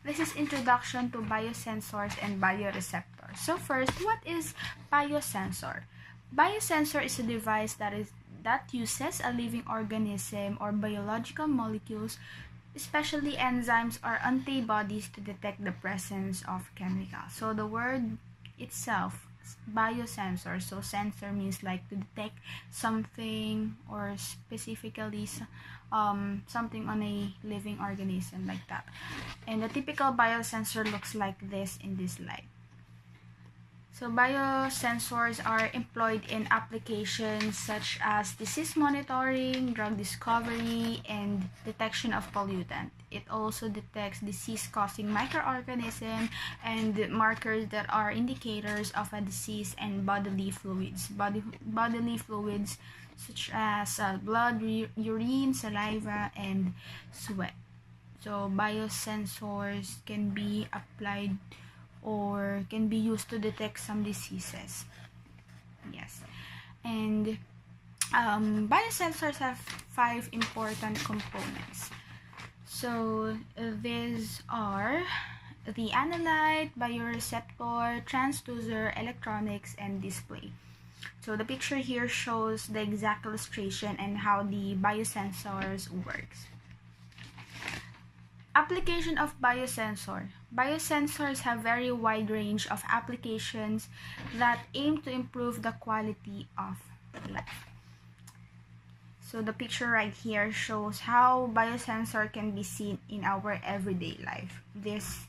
This is introduction to biosensors and bioreceptors. So first, what is biosensor? Biosensor is a device that uses a living organism or biological molecules, especially enzymes or antibodies, to detect the presence of chemicals. So the word itself, biosensor, so sensor means like to detect something, or specifically something on a living organism, like that. And the typical biosensor looks like this in this slide. So biosensors are employed in applications such as disease monitoring, drug discovery, and detection of pollutant. It also detects disease-causing microorganisms and markers that are indicators of a disease, and bodily fluids. Bodily fluids such as blood, urine, saliva, and sweat. So biosensors can be applied or can be used to detect some diseases. Yes. And biosensors have 5 important components. So these are the analyte, bioreceptor, transducer, electronics, and display. So the picture here shows the exact illustration and how the biosensors works. Application of biosensor. Biosensors have very wide range of applications that aim to improve the quality of life. So the picture right here shows how biosensor can be seen in our everyday life. This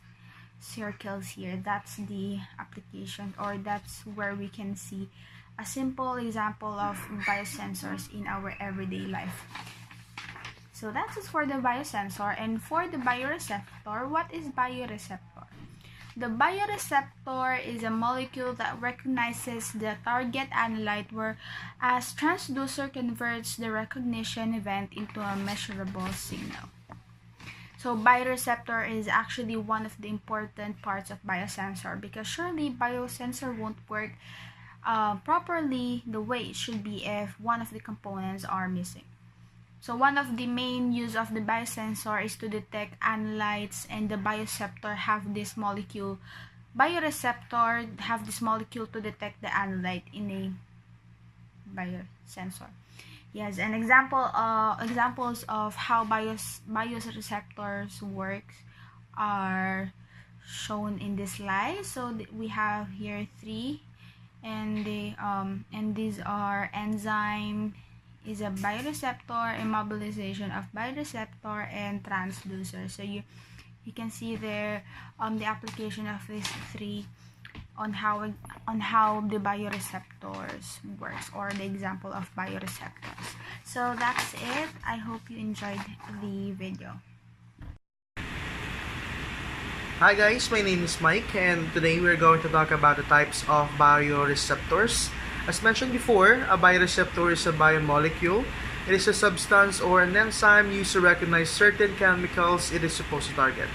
circles here, that's the application, or that's where we can see a simple example of biosensors in our everyday life. So that's it for the biosensor. And for the bioreceptor, what is bioreceptor? The bioreceptor is a molecule that recognizes the target analyte, whereas transducer converts the recognition event into a measurable signal. So bioreceptor is actually one of the important parts of biosensor, because surely biosensor won't work properly the way it should be if one of the components are missing. So one of the main use of the biosensor is to detect analytes, and the bioreceptor have this molecule. Bioreceptor have this molecule to detect the analyte in a biosensor. Yes, and examples of how bioreceptors works are shown in this slide. So we have here 3, and these are enzyme is a bioreceptor, immobilization of bioreceptor, and transducer. So you can see there the application of these 3 on how the bioreceptors works, or the example of bioreceptors. So that's it. I hope you enjoyed the video. Hi guys, my name is Mike, and today we're going to talk about the types of bioreceptors. As mentioned before, a bioreceptor is a biomolecule. It is a substance or an enzyme used to recognize certain chemicals it is supposed to target.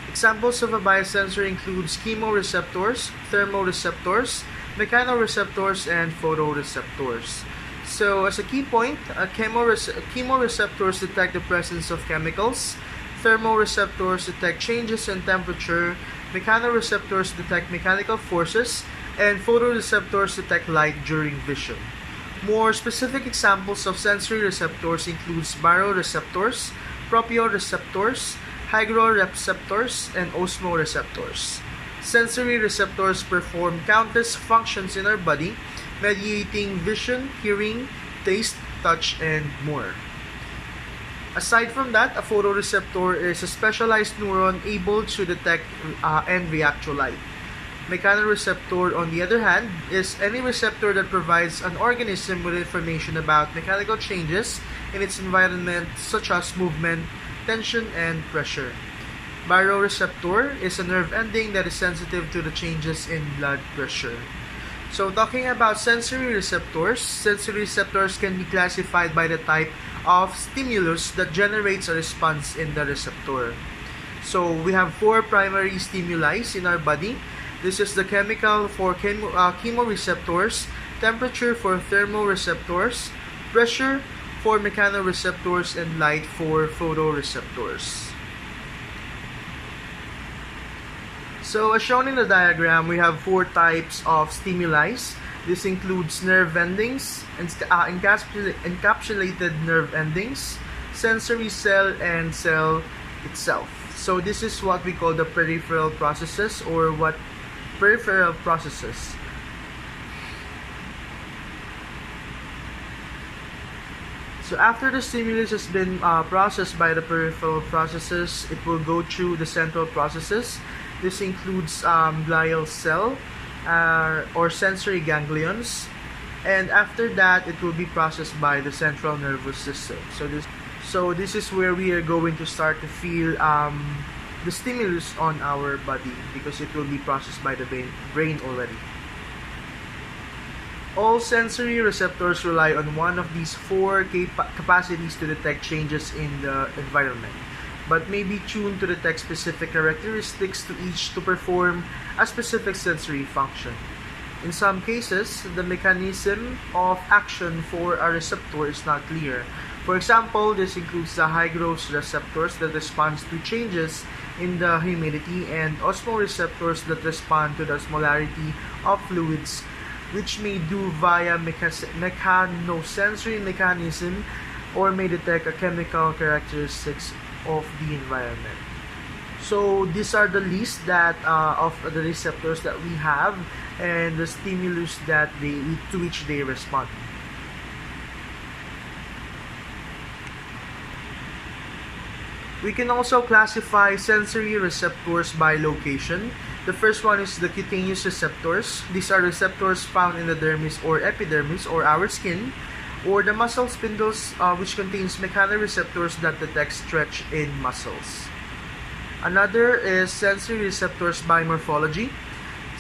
Examples of a biosensor includes chemoreceptors, thermoreceptors, mechanoreceptors, and photoreceptors. So as a key point, chemoreceptors detect the presence of chemicals, thermoreceptors detect changes in temperature, mechanoreceptors detect mechanical forces, and photoreceptors detect light during vision. More specific examples of sensory receptors includes baroreceptors, propioreceptors, hygroreceptors, and osmoreceptors. Sensory receptors perform countless functions in our body, mediating vision, hearing, taste, touch, and more. Aside from that, a photoreceptor is a specialized neuron able to detect and react to light. Mechanoreceptor, on the other hand, is any receptor that provides an organism with information about mechanical changes in its environment, such as movement, tension, and pressure. Bioreceptor is a nerve ending that is sensitive to the changes in blood pressure. So talking about sensory receptors can be classified by the type of stimulus that generates a response in the receptor. So we have 4 primary stimuli in our body. This is the chemical for chemoreceptors, temperature for thermoreceptors, pressure for mechanoreceptors, and light for photoreceptors. So as shown in the diagram, we have 4 types of stimuli. This includes nerve endings, encapsulated nerve endings, sensory cell, and cell itself. So this is what we call the peripheral processes, or what peripheral processes. So after the stimulus has been processed by the peripheral processes, it will go through the central processes. This includes glial cell or sensory ganglions, and after that it will be processed by the central nervous system. So this is where we are going to start to feel the stimulus on our body, because it will be processed by the brain already. All sensory receptors rely on one of these 4 capacities to detect changes in the environment, but may be tuned to detect specific characteristics to each to perform a specific sensory function. In some cases, the mechanism of action for a receptor is not clear. For example, this includes the hygrose receptors that respond to changes in the humidity, and osmoreceptors that respond to the osmolarity of fluids, which may do via mechanosensory mechanism, or may detect a chemical characteristics of the environment. So these are the list that of the receptors that we have, and the stimulus that to which they respond. We can also classify sensory receptors by location. The first one is the cutaneous receptors. These are receptors found in the dermis or epidermis, or our skin, or the muscle spindles, which contains mechanoreceptors that detect stretch in muscles. Another is sensory receptors by morphology.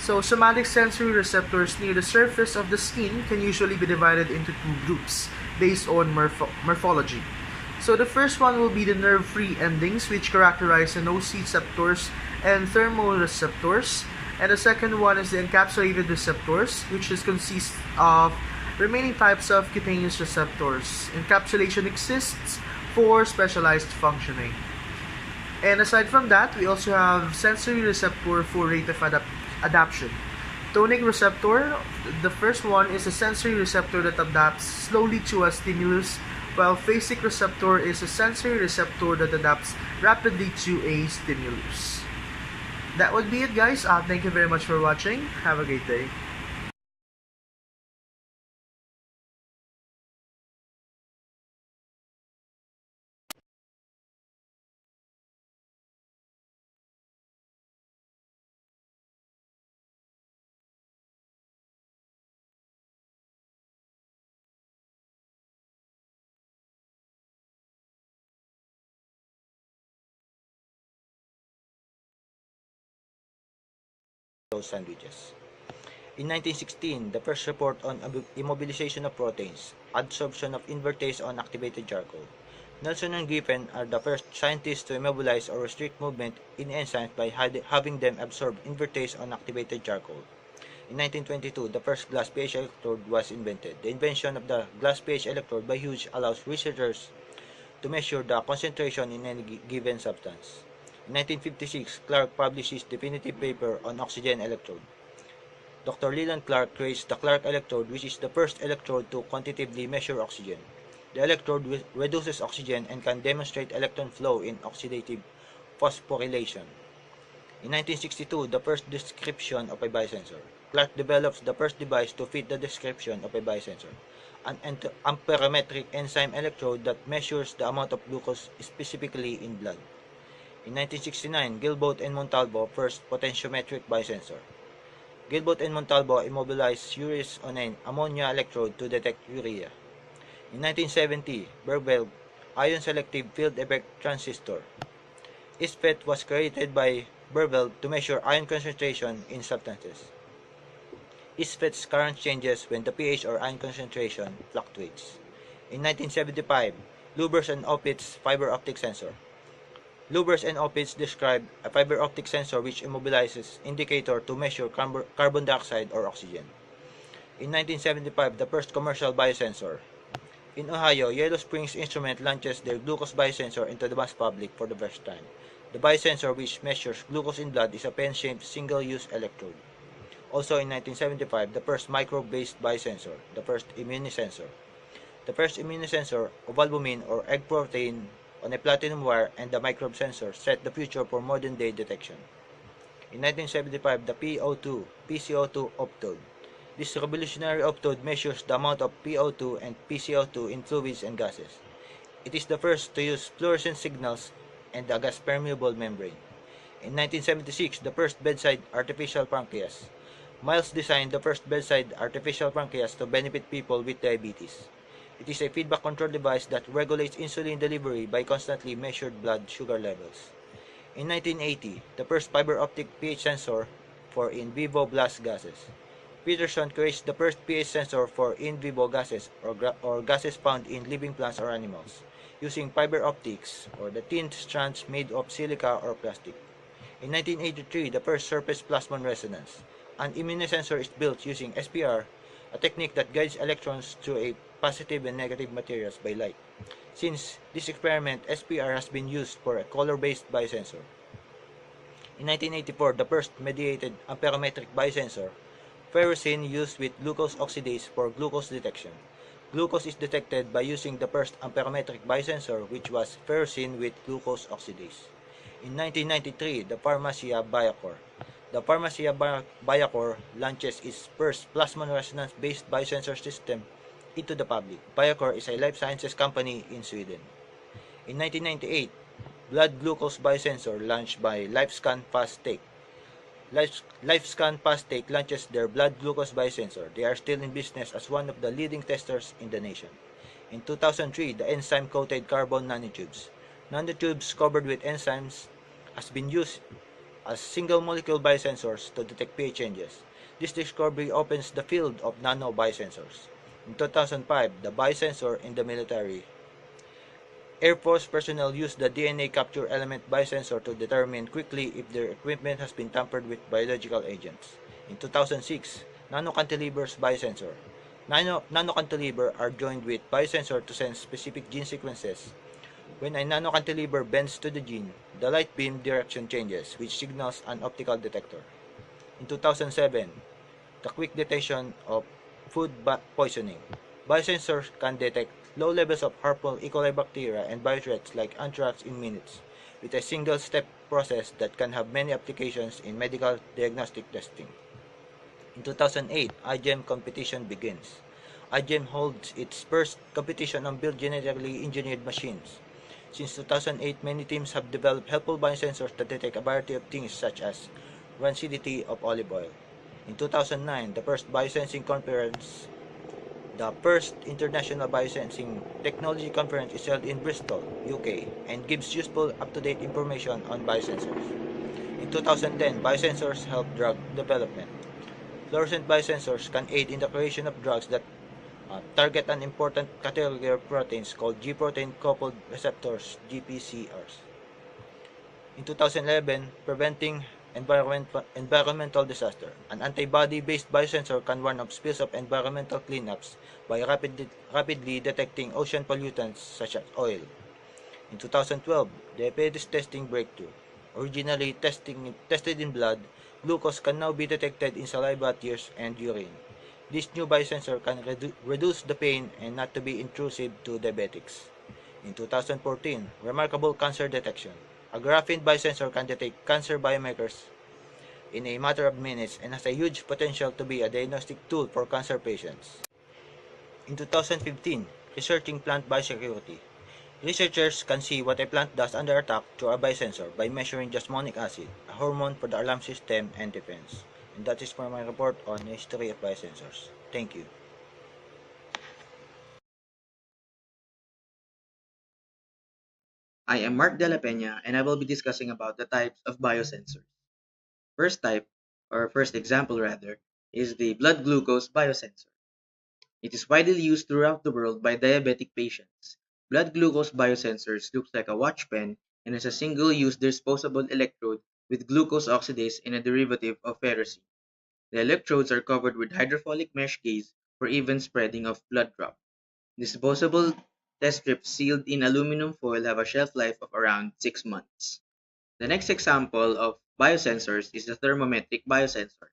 So somatic sensory receptors near the surface of the skin can usually be divided into 2 groups based on morphology. So the first one will be the nerve-free endings, which characterize the nociceptors and thermoreceptors, and the second one is the encapsulated receptors, which consists of remaining types of cutaneous receptors. Encapsulation exists for specialized functioning. And aside from that, we also have sensory receptor for rate of adaptation. Tonic receptor, the first one is a sensory receptor that adapts slowly to a stimulus, while phasic receptor is a sensory receptor that adapts rapidly to a stimulus. That would be it, guys. Thank you very much for watching. Have a great day. Those sandwiches. In 1916, the first report on immobilization of proteins, adsorption of invertase on activated charcoal. Nelson and Griffin are the first scientists to immobilize or restrict movement in enzymes by having them absorb invertase on activated charcoal. In 1922, the first glass pH electrode was invented. The invention of the glass pH electrode by Hughes allows researchers to measure the concentration in any given substance. In 1956, Clark published his definitive paper on oxygen electrode. Dr. Leland Clark creates the Clark electrode, which is the first electrode to quantitatively measure oxygen. The electrode reduces oxygen and can demonstrate electron flow in oxidative phosphorylation. In 1962, the first description of a biosensor. Clark develops the first device to fit the description of a biosensor, an amperometric enzyme electrode that measures the amount of glucose specifically in blood. In 1969, Gilboa and Montalvo first potentiometric biosensor. Gilboa and Montalvo immobilized urease on an ammonia electrode to detect urea. In 1970, Bergveld ion-selective field effect transistor. ISFET was created by Bergveld to measure ion concentration in substances. ISFET's current changes when the pH or ion concentration fluctuates. In 1975, Lubers and Opitz fiber optic sensor. Lubers and Opitz described a fiber optic sensor which immobilizes indicator to measure carbon dioxide or oxygen. In 1975, the first commercial biosensor. In Ohio, Yellow Springs Instrument launches their glucose biosensor into the mass public for the first time. The biosensor, which measures glucose in blood, is a pen-shaped single-use electrode. Also in 1975, the first microbe-based biosensor, the first immunosensor. The first immunosensor, ovalbumin or egg protein on a platinum wire, and the microbe sensor set the future for modern-day detection. In 1975, the PCO2 optode. This revolutionary optode measures the amount of PO2 and PCO2 in fluids and gases. It is the first to use fluorescent signals and a gas-permeable membrane. In 1976, the first bedside artificial pancreas. Miles designed the first bedside artificial pancreas to benefit people with diabetes. It is a feedback control device that regulates insulin delivery by constantly measured blood sugar levels. In 1980, the first fiber optic pH sensor for in vivo blast gases. Peterson creates the first pH sensor for in vivo gases or gases found in living plants or animals, using fiber optics or the thin strands made of silica or plastic. In 1983, the first surface plasmon resonance. An immunosensor is built using SPR, a technique that guides electrons through a positive and negative materials by light. Since this experiment, SPR has been used for a color-based biosensor. In 1984, the first mediated amperometric biosensor, ferrocene used with glucose oxidase for glucose detection. Glucose is detected by using the first amperometric biosensor, which was ferrocene with glucose oxidase. In 1993, the Pharmacia Biocore. The Pharmacia Biocore launches its first plasmon resonance-based biosensor system into the public. Biocore is a life sciences company in Sweden. In 1998, blood glucose biosensor launched by LifeScan Fast-Take. LifeScan Fast-Take launches their blood glucose biosensor. They are still in business as one of the leading testers in the nation. In 2003, the enzyme-coated carbon nanotubes. Nanotubes covered with enzymes has been used as single-molecule biosensors to detect pH changes. This discovery opens the field of nano biosensors. In 2005, the biosensor in the military. Air Force personnel use the DNA capture element biosensor to determine quickly if their equipment has been tampered with biological agents. In 2006, nanocantilevers biosensor. Nanocantilever are joined with biosensor to sense specific gene sequences. When a nanocantilever bends to the gene, the light beam direction changes, which signals an optical detector. In 2007, the quick detection of food poisoning. Biosensors can detect low levels of harmful E. coli bacteria and biothreats like anthrax in minutes, with a single-step process that can have many applications in medical diagnostic testing. In 2008, IGEM competition begins. IGEM holds its first competition on build genetically engineered machines. Since 2008, many teams have developed helpful biosensors that detect a variety of things such as rancidity of olive oil. In 2009, the first International Biosensing Technology Conference is held in Bristol, UK, and gives useful up-to-date information on biosensors. In 2010, biosensors help drug development. Fluorescent biosensors can aid in the creation of drugs that target an important category of proteins called G-protein coupled receptors, GPCRs. In 2011, preventing environmental disaster. An antibody-based biosensor can warn of spills of environmental cleanups by rapidly detecting ocean pollutants such as oil. In 2012, diabetes testing breakthrough. Originally tested in blood, glucose can now be detected in saliva, tears, and urine. This new biosensor can reduce the pain and not to be intrusive to diabetics. In 2014, remarkable cancer detection. A graphene biosensor can detect cancer biomarkers in a matter of minutes and has a huge potential to be a diagnostic tool for cancer patients. In 2015, researching plant biosecurity. Researchers can see what a plant does under attack through a biosensor by measuring jasmonic acid, a hormone for the alarm system and defense. And that is for my report on the history of biosensors. Thank you. I am Mark Della Peña and I will be discussing about the types of biosensors. First type, or first example rather, is the blood glucose biosensor. It is widely used throughout the world by diabetic patients. Blood glucose biosensors looks like a watch pen and is a single-use disposable electrode with glucose oxidase and a derivative of ferrocene. The electrodes are covered with hydrophilic mesh gauze for even spreading of blood drop. Disposable test strips sealed in aluminum foil have a shelf life of around 6 months. The next example of biosensors is the thermometric biosensor.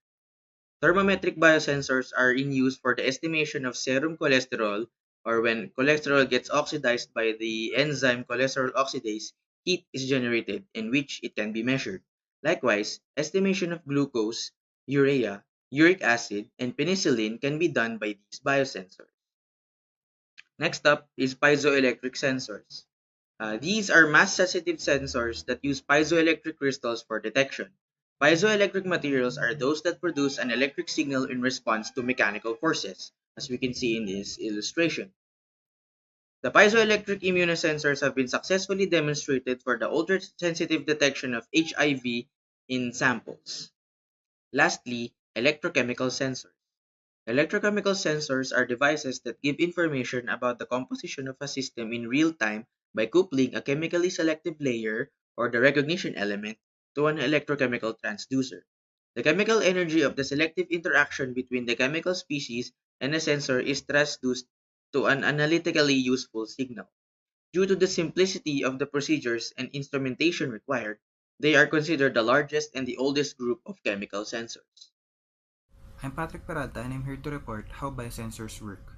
Thermometric biosensors are in use for the estimation of serum cholesterol, or when cholesterol gets oxidized by the enzyme cholesterol oxidase, heat is generated in which it can be measured. Likewise, estimation of glucose, urea, uric acid, and penicillin can be done by these biosensors. Next up is piezoelectric sensors. These are mass-sensitive sensors that use piezoelectric crystals for detection. Piezoelectric materials are those that produce an electric signal in response to mechanical forces, as we can see in this illustration. The piezoelectric immunosensors have been successfully demonstrated for the ultra-sensitive detection of HIV in samples. Lastly, electrochemical sensors. Electrochemical sensors are devices that give information about the composition of a system in real time by coupling a chemically selective layer or the recognition element to an electrochemical transducer. The chemical energy of the selective interaction between the chemical species and a sensor is transduced to an analytically useful signal. Due to the simplicity of the procedures and instrumentation required, they are considered the largest and the oldest group of chemical sensors. I'm Patrick Peralta and I'm here to report how biosensors work.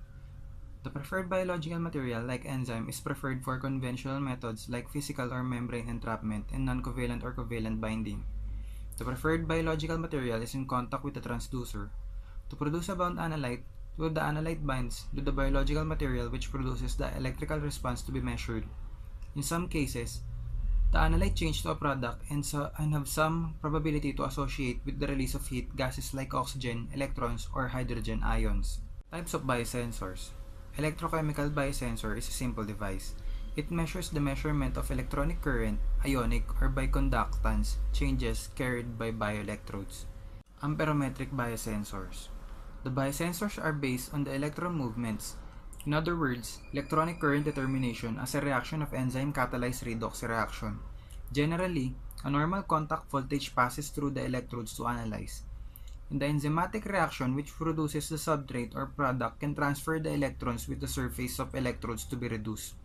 The preferred biological material like enzyme is preferred for conventional methods like physical or membrane entrapment and non-covalent or covalent binding. The preferred biological material is in contact with the transducer. To produce a bound analyte, the analyte binds to the biological material which produces the electrical response to be measured. In some cases, the analyte changes to a product and have some probability to associate with the release of heat gases like oxygen, electrons, or hydrogen ions. Types of biosensors. Electrochemical biosensor is a simple device. It measures the measurement of electronic current, ionic, or biconductance changes carried by bioelectrodes. Amperometric biosensors. The biosensors are based on the electron movements. In other words, electronic current determination as a reaction of enzyme-catalyzed redox reaction. Generally, a normal contact voltage passes through the electrodes to analyze. In the enzymatic reaction which produces the substrate or product can transfer the electrons with the surface of electrodes to be reduced.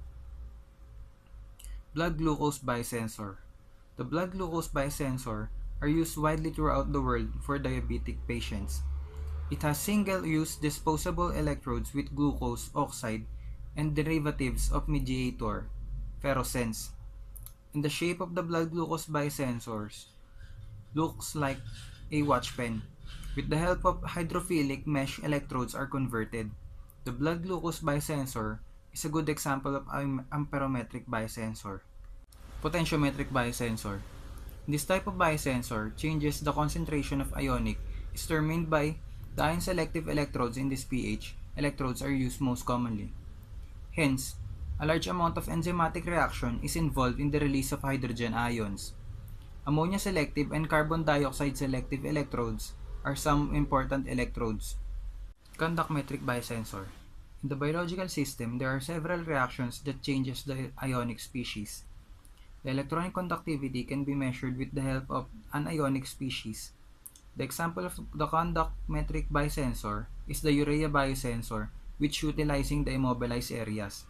Blood glucose biosensor. The blood glucose biosensor are used widely throughout the world for diabetic patients. It has single-use disposable electrodes with glucose oxide and derivatives of mediator, ferrosense. And the shape of the blood glucose biosensors looks like a watch pen. With the help of hydrophilic mesh electrodes are converted. The blood glucose biosensor is a good example of amperometric biosensor. Potentiometric biosensor. This type of biosensor changes the concentration of ionic is determined by the ion selective electrodes in this pH. Electrodes are used most commonly. Hence, a large amount of enzymatic reaction is involved in the release of hydrogen ions. Ammonia selective and carbon dioxide selective electrodes are some important electrodes. Conduct metric biosensor. In the biological system, there are several reactions that changes the ionic species. The electronic conductivity can be measured with the help of an ionic species. The example of the conduct metric biosensor is the urea biosensor, which utilizing the immobilized areas.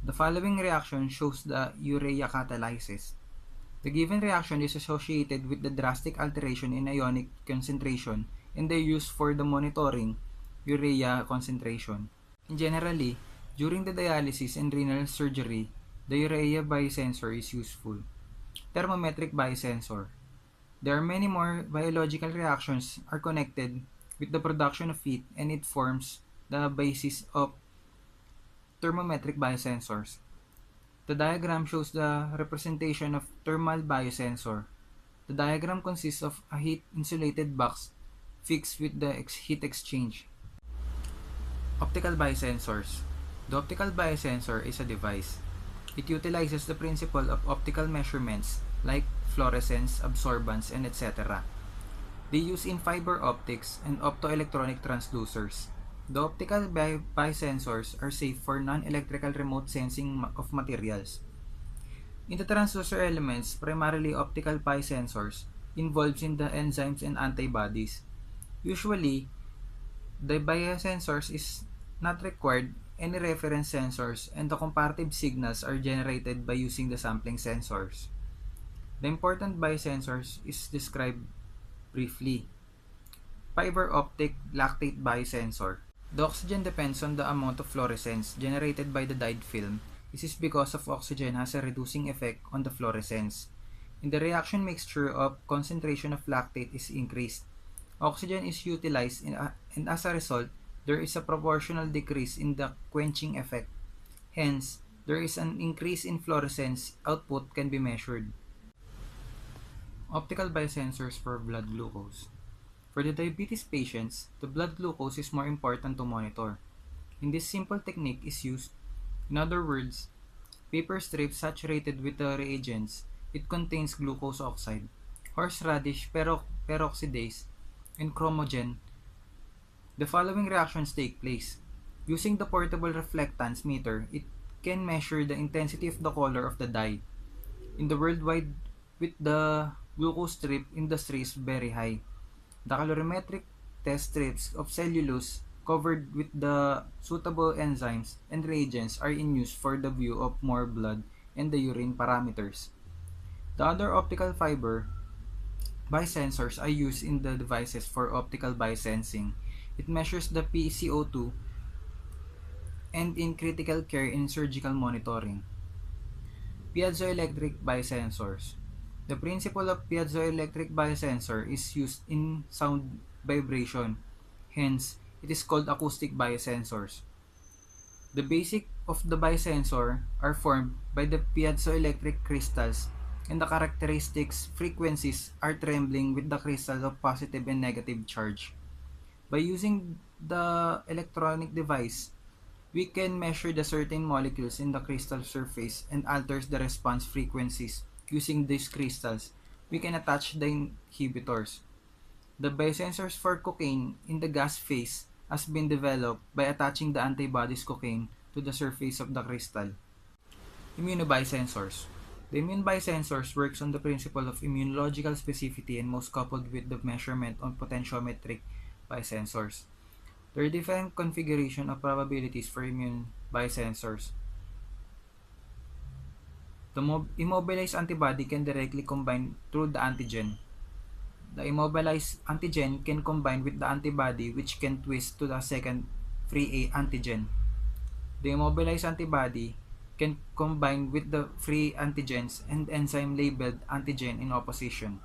The following reaction shows the urea catalysis. The given reaction is associated with the drastic alteration in ionic concentration and they used for the monitoring urea concentration. Generally, during the dialysis and renal surgery, the urea biosensor is useful. Thermometric biosensor. There are many more biological reactions are connected with the production of heat and it forms the basis of thermometric biosensors. The diagram shows the representation of thermal biosensor. The diagram consists of a heat-insulated box fixed with the heat exchange. Optical biosensors. The optical biosensor is a device. It utilizes the principle of optical measurements like fluorescence, absorbance, and etc. They use in fiber optics and optoelectronic transducers. The optical biosensors are safe for non-electrical remote sensing of materials. In the transducer elements, primarily optical biosensors, involved in the enzymes and antibodies. Usually, the biosensors is not required any reference sensors and the comparative signals are generated by using the sampling sensors. The important biosensors is described briefly. Fiber optic lactate biosensor. The oxygen depends on the amount of fluorescence generated by the dyed film. This is because of oxygen has a reducing effect on the fluorescence. In the reaction mixture of concentration of lactate is increased. Oxygen is utilized and as a result, there is a proportional decrease in the quenching effect. Hence, there is an increase in fluorescence output can be measured. Optical biosensors for blood glucose. For the diabetes patients, the blood glucose is more important to monitor. In this simple technique is used, in other words, paper strips saturated with the reagents. It contains glucose oxide, horseradish peroxidase, and chromogen. The following reactions take place. Using the portable reflectance meter, it can measure the intensity of the color of the dye. In the worldwide, with the glucose strip industry is very high. The calorimetric test strips of cellulose covered with the suitable enzymes and reagents are in use for the view of more blood and the urine parameters. The other optical fiber biosensors are used in the devices for optical biosensing. It measures the PCO2 and in critical care in surgical monitoring. Piezoelectric biosensors. The principle of piezoelectric biosensor is used in sound vibration. Hence, it is called acoustic biosensors. The basic of the biosensor are formed by the piezoelectric crystals and the characteristics frequencies are trembling with the crystals of positive and negative charge. By using the electronic device, we can measure the certain molecules in the crystal surface and alters the response frequencies. Using these crystals, we can attach the inhibitors. The biosensors for cocaine in the gas phase has been developed by attaching the antibodies cocaine to the surface of the crystal. Immunobiosensors. The immune biosensors works on the principle of immunological specificity and most coupled with the measurement on potentiometric biosensors. There are different configuration of probabilities for immune biosensors. The immobilized antibody can directly combine through the antigen. The immobilized antigen can combine with the antibody which can twist to the second free antigen. The immobilized antibody can combine with the free antigens and enzyme labeled antigen in opposition.